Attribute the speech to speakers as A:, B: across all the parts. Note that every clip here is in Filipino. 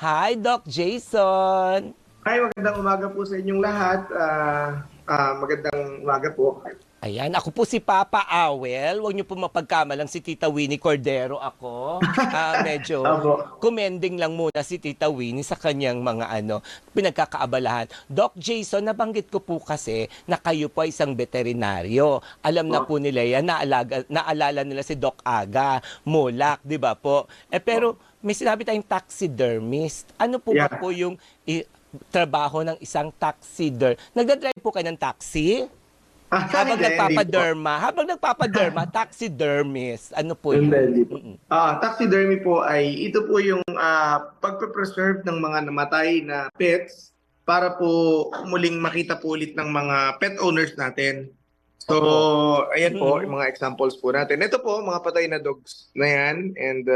A: Hi, Doc Jason.
B: Hi, magandang umaga po sa inyong lahat. Magandang umaga po.
A: Ayan, ako po si Papa Awel. Huwag niyo po mapagkamalang si Tita Winnie Cordero ako. Medyo
B: Opo.
A: commending lang muna si Tita Winnie sa kanyang mga pinagkakaabalahan. Doc Jason, nabanggit ko po kasi na kayo po ay isang veterinaryo. Alam na po nila yan, naalala nila si Doc Aga, Mulak, di ba po? Pero may sinabi tayong taxidermist. Ano po ba po yung trabaho ng isang taxidermist? Nagdadrive po kayo ng taxi? Habang nagpapaderma, taxidermist. Ano po yun?
B: Taxidermy po ay ito po yung pagpe-preserve ng mga namatay na pets para po muling makita po ulit ng mga pet owners natin. So, ayan po, yung mga examples po natin. Ito po, mga patay na dogs na yan. And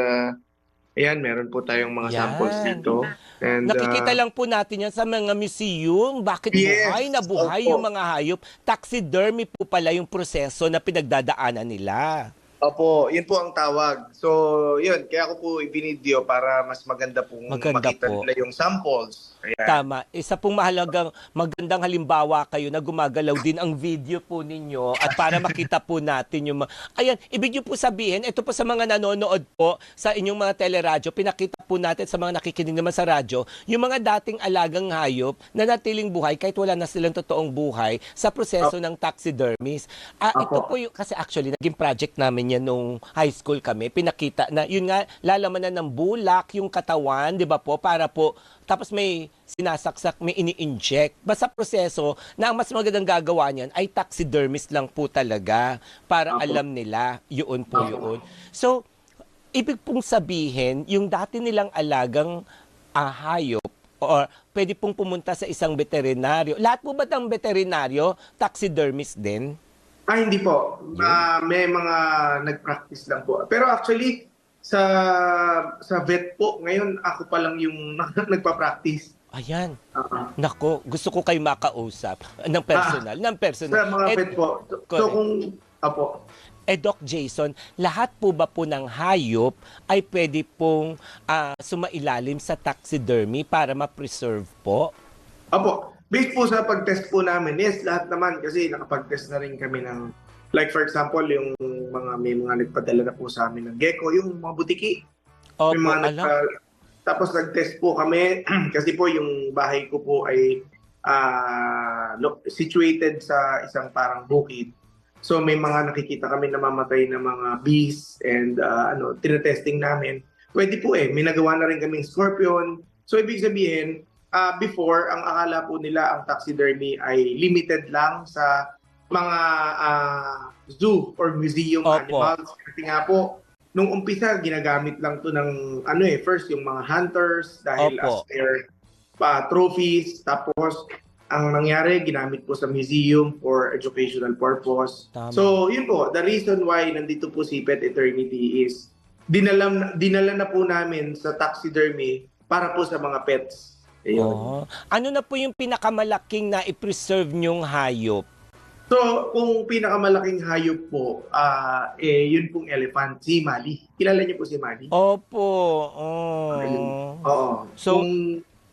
B: ayan, meron po tayong mga samples dito. And,
A: nakikita lang po natin yan sa mga museum. Bakit buhay na buhay yung mga hayop? Taxidermy po pala yung proseso na pinagdadaanan nila.
B: Opo, yun po ang tawag. So, yun, kaya ko po ibinidyo para mas maganda pong makita nila yung samples. Ayan.
A: Tama. Isa pong magandang halimbawa kayo na gumagalaw din ang video po ninyo at para makita po natin yung ayan, ibig nyo po sabihin, ito po sa mga nanonood po sa inyong mga teleradyo, pinakita po natin sa mga nakikinig naman sa radyo, yung mga dating alagang hayop na natiling buhay kahit wala na silang totoong buhay sa proseso ng taxidermist. Ito po yung, kasi actually, naging project namin yan nung high school kami. Pinakita na, yun nga, lalamanan ng bulak yung katawan, di ba po, para po tapos may sinasaksak, may ini-inject. Basta proseso na ang mas magandang gagawa niyan ay taxidermist lang po talaga para alam nila yun po yun. So, ibig pong sabihin, yung dati nilang alagang hayop or pwede pong pumunta sa isang veterinaryo. Lahat po ba ng veterinaryo, taxidermist din?
B: Hindi po. May mga nag-practice lang po. Pero actually, sa vet po, ngayon ako pa lang yung nagpa-practice.
A: Ayan. Nako, gusto ko kayo makausap ng personal.
B: Sa mga vet po. So kung,
A: Doc Jason, lahat po ba po ng hayop ay pwede pong sumailalim sa taxidermy para ma-preserve po?
B: Opo. Based po sa pag-test po namin, yes, lahat naman kasi nakapag-test na rin kami ng like for example, yung may mga nagpadala na po sa amin ng gecko, yung mga butiki. Tapos nag-test po kami kasi po yung bahay ko po ay situated sa isang parang bukid. So may mga nakikita kami namamatay na mga bees and tinetesting namin. Pwede po may nagawa na rin kaming scorpion. So ibig sabihin, before, ang akala po nila ang taxidermy ay limited lang sa mga zoo or museum animals. Kasi nga po, nung umpisa, ginagamit lang to ng first yung mga hunters dahil as their trophies. Tapos, ang nangyari, ginamit po sa museum for educational purpose. Tama. So, yun po, the reason why nandito po si Pet Eternity is dinala na po namin sa taxidermy para po sa mga pets.
A: Ano na po yung pinakamalaking na i-preserve nyong hayop?
B: So, kung pinakamalaking hayop po, yun pong elephant, si Mali. Kilala niyo po si Mali?
A: Opo.
B: Oo. So,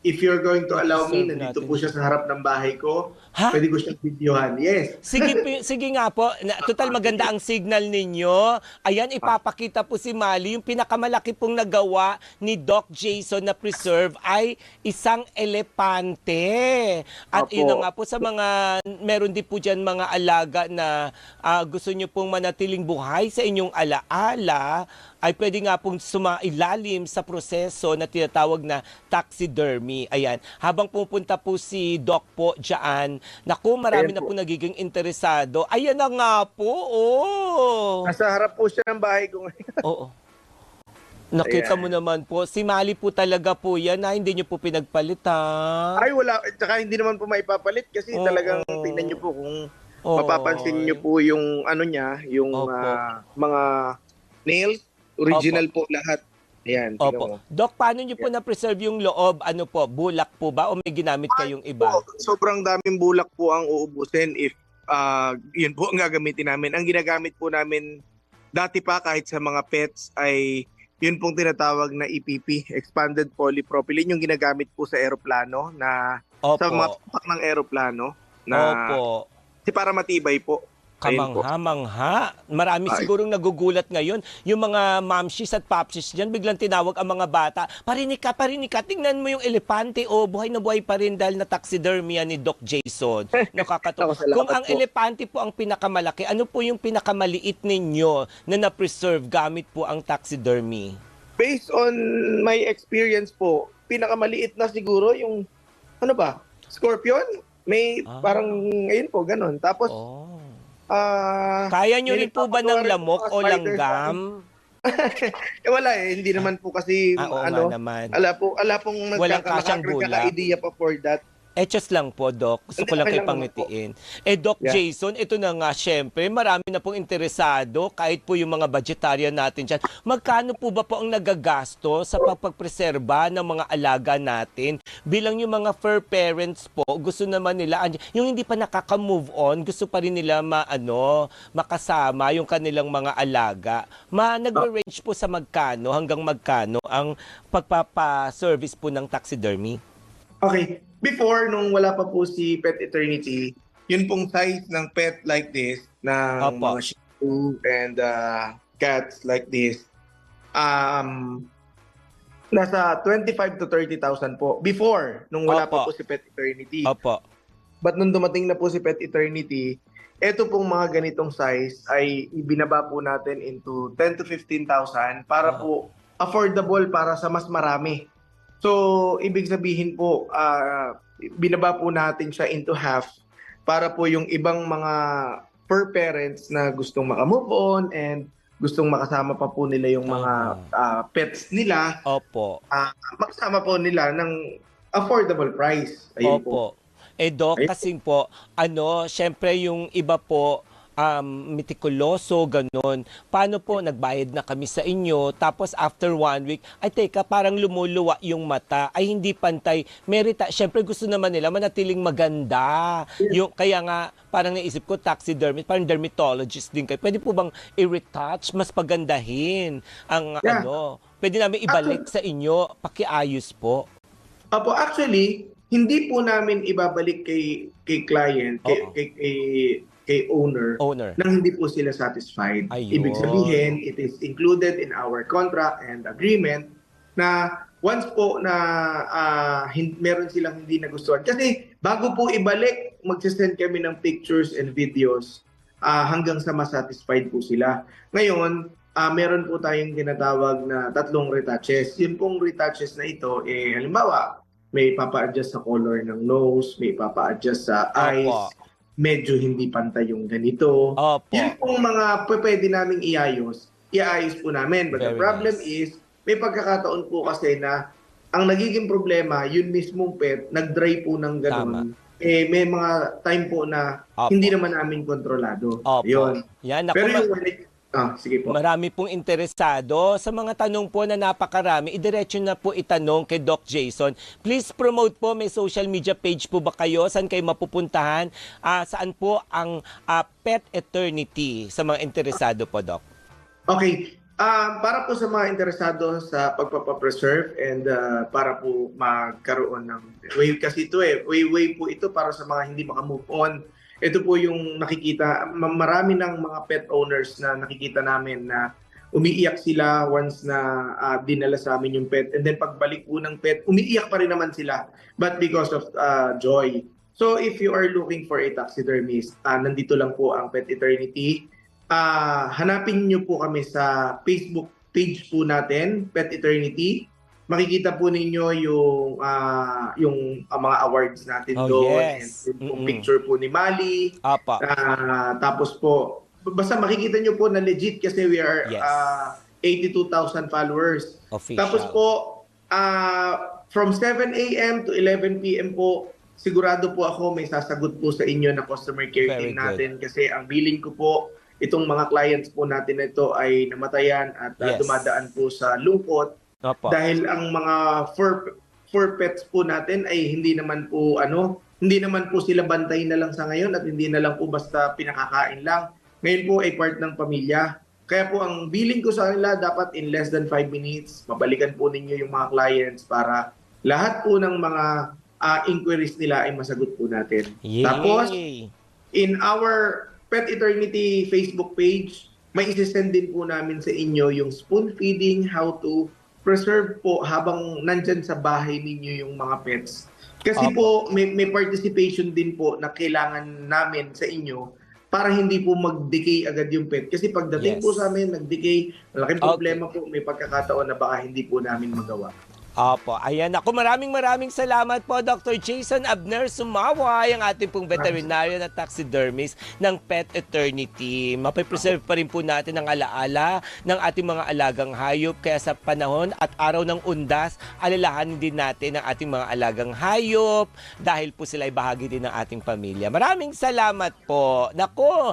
B: if you're going to allow me, nandito po siya sa harap ng bahay ko. Pwede ko siyang videohan. Yes.
A: Sige nga po. Total maganda ang signal ninyo. Ayan, ipapakita po si Mali. Yung pinakamalaki pong nagawa ni Doc Jason na preserve ay isang elepante. At yun nga po sa mga, meron din po dyan mga alaga na gusto nyo pong manatiling buhay sa inyong alaala, ay pwede nga pong sumailalim sa proseso na tinatawag na taxidermy. Ayan. Habang pupunta po si Doc po dyan, naku, marami na po nagiging interesado. Ayan na nga po,
B: Nasa harap po siya ng bahay ko ngayon.
A: Oo. Nakita mo naman po, si Mali po talaga po yan na hindi nyo po pinagpalitan.
B: Ay, wala. Tsaka hindi naman po maipapalit kasi talagang tingnan nyo po kung mapapansin nyo po yung niya, yung mga nails. Original po lahat. Ayan,
A: Opo. Doc, paano nyo po na-preserve yung loob? Ano po, bulak po ba o may ginamit kayong iba?
B: Sobrang daming bulak po ang uubusin if yun po ang gagamitin namin. Ang ginagamit po namin dati pa kahit sa mga pets ay yun pong tinatawag na EPP, Expanded Polypropylene, yung ginagamit po sa eroplano na sa mga
A: Opo.
B: tupak ng eroplano na
A: Opo.
B: kasi para matibay po. Ayun po.
A: Kamangha-mangha. Marami
B: Ay.
A: sigurong nagugulat ngayon. Yung mga mamshis at papshis dyan, biglang tinawag ang mga bata. Parinig ka, tingnan mo yung elepante. O, buhay na buhay pa rin dahil na taxidermy yan ni Doc Jason. Nakakatawa.
B: Ako, salamat
A: Kung ang
B: po.
A: elepante po ang pinakamalaki, ano po yung pinakamaliit ninyo na na-preserve gamit po ang taxidermy?
B: Based on my experience po, pinakamaliit na siguro yung, ano ba, scorpion? May parang, ayun po, ganun. Tapos,
A: Oh.
B: ah
A: Kaya nyo rin po ba ng
B: nagpapagawa rin
A: lamok
B: mga
A: o
B: spiders
A: langgam?
B: wala hindi naman po kasi,
A: Oo nga naman.
B: ala pong
A: Walang kasyang bulak.
B: nagkaka-idea pa for that.
A: Just lang po, Doc. Gusto
B: Hindi,
A: ko lang
B: okay
A: kayo
B: lang naman po.
A: pangitiin. Doc
B: Yeah.
A: Jason, ito na nga, syempre, marami na pong interesado, kahit po yung mga vegetarian natin dyan. Magkano po ba po ang nagagasto sa pagpapreserba ng mga alaga natin? Bilang yung mga fur parents po, gusto naman nila, yung hindi pa nakaka-move on, gusto pa rin nila makasama yung kanilang mga alaga. Nag-range po sa magkano, hanggang magkano ang pagpapa-service po ng taxidermy?
B: Okay, before nung wala pa po si Pet Eternity, yun pong size ng pet like this, ng
A: Opo.
B: mga Shih Tzu and cats like this, nasa 25 to 30,000 po. Before, nung wala pa
A: Opo.
B: po si Pet Eternity.
A: Opo.
B: But nung dumating na po si Pet Eternity, eto pong mga ganitong size ay ibinaba po natin into 10 to 15,000 para po affordable para sa mas marami. So, ibig sabihin po, binaba po natin siya into half para po yung ibang mga fur parents na gustong makamove on and gustong makasama pa po nila yung mga pets nila,
A: Opo.
B: makasama po nila ng affordable price. Ayun po.
A: Opo. Doc, kasi po, syempre yung iba po, mitikuloso, ganun. Paano po, nagbayad na kami sa inyo, tapos after 1 week, ay teka, parang lumuluwa yung mata, ay hindi pantay. Syempre gusto naman nila manatiling maganda. Kaya nga, parang naisip ko, taxidermist, parang dermatologist din kayo. Pwede po bang i-retouch, mas pagandahin ang pwede namin ibalik sa inyo, pakiayos po.
B: Apo, actually, hindi po namin ibabalik kay client, kay owner nang hindi po sila satisfied.
A: Ayun.
B: Ibig sabihin, it is included in our contract and agreement na once po na meron silang hindi nagustuhan. Kasi bago po ibalik, magsisend kami ng pictures and videos hanggang sa masatisfied po sila. Ngayon, meron po tayong tinatawag na 3 retouches. Yung pong retouches na ito, halimbawa, may papa-adjust sa color ng nose, may papa-adjust sa eyes, medyo hindi pantay yung ganito.
A: Opo.
B: Yun pong mga pwede naming iayos po namin. But the problem is, may pagkakataon po kasi na ang nagiging problema, yun mismong pet, nag-dry po ng ganun. May mga time po na hindi naman namin kontrolado. Yun.
A: Yan,
B: pero yung sige po.
A: Marami pong interesado. Sa mga tanong po na napakarami, idiretso na po itanong kay Doc Jason. Please promote po, may social media page po ba kayo? Saan kayo mapupuntahan? Saan po ang Pet Eternity sa mga interesado po, Doc?
B: Okay. Para po sa mga interesado sa pagpapapreserve and para po magkaroon ng way, kasi ito way po ito para sa mga hindi makamove on. Ito po yung nakikita, marami ng mga pet owners na nakikita namin na umiiyak sila once na dinala sa amin yung pet, and then pagbalik po ng pet, umiiyak pa rin naman sila, but because of joy. So if you are looking for a taxidermist, nandito lang po ang Pet Eternity. Hanapin niyo po kami sa Facebook page po natin, Pet Eternity. Makikita po ninyo yung mga awards natin doon.
A: Yes.
B: And yung picture po ni Mali. Tapos po, basta makikita nyo po na legit kasi we are 82,000 followers.
A: Official.
B: Tapos po, from 7 a.m. to 11 p.m. po, sigurado po ako may sasagot po sa inyo na customer care team natin. Kasi ang billing ko po, itong mga clients po natin na ito ay namatayan at dumadaan po sa lungkot. Dahil ang mga fur pets po natin ay hindi naman po sila bantay na lang sa ngayon at hindi na lang po basta pinakakain lang. Ngayon po ay part ng pamilya. Kaya po ang billing ko sa kanila dapat in less than 5 minutes. Mabalikan po ninyo yung mga clients para lahat po ng mga inquiries nila ay masagot po natin.
A: Yay!
B: Tapos, in our Pet Eternity Facebook page, may isisend din po namin sa inyo yung spoon feeding, how to preserve po habang nandyan sa bahay ninyo yung mga pets. Kasi po, may participation din po na kailangan namin sa inyo para hindi po mag-decay agad yung pet. Kasi pagdating po sa amin, nag-decay, malaking problema po, may pagkakataon na baka hindi po namin magawa.
A: Opo, ayan ako. Maraming salamat po, Dr. Jason Abner Sumaway, ang ating pong veterinarian at taxidermist ng Pet Eternity. Mapipreserve pa rin po natin ang alaala ng ating mga alagang hayop. Kaya sa panahon at araw ng undas, alalahanin din natin ang ating mga alagang hayop dahil po sila ay bahagi din ng ating pamilya. Maraming salamat po. Nako,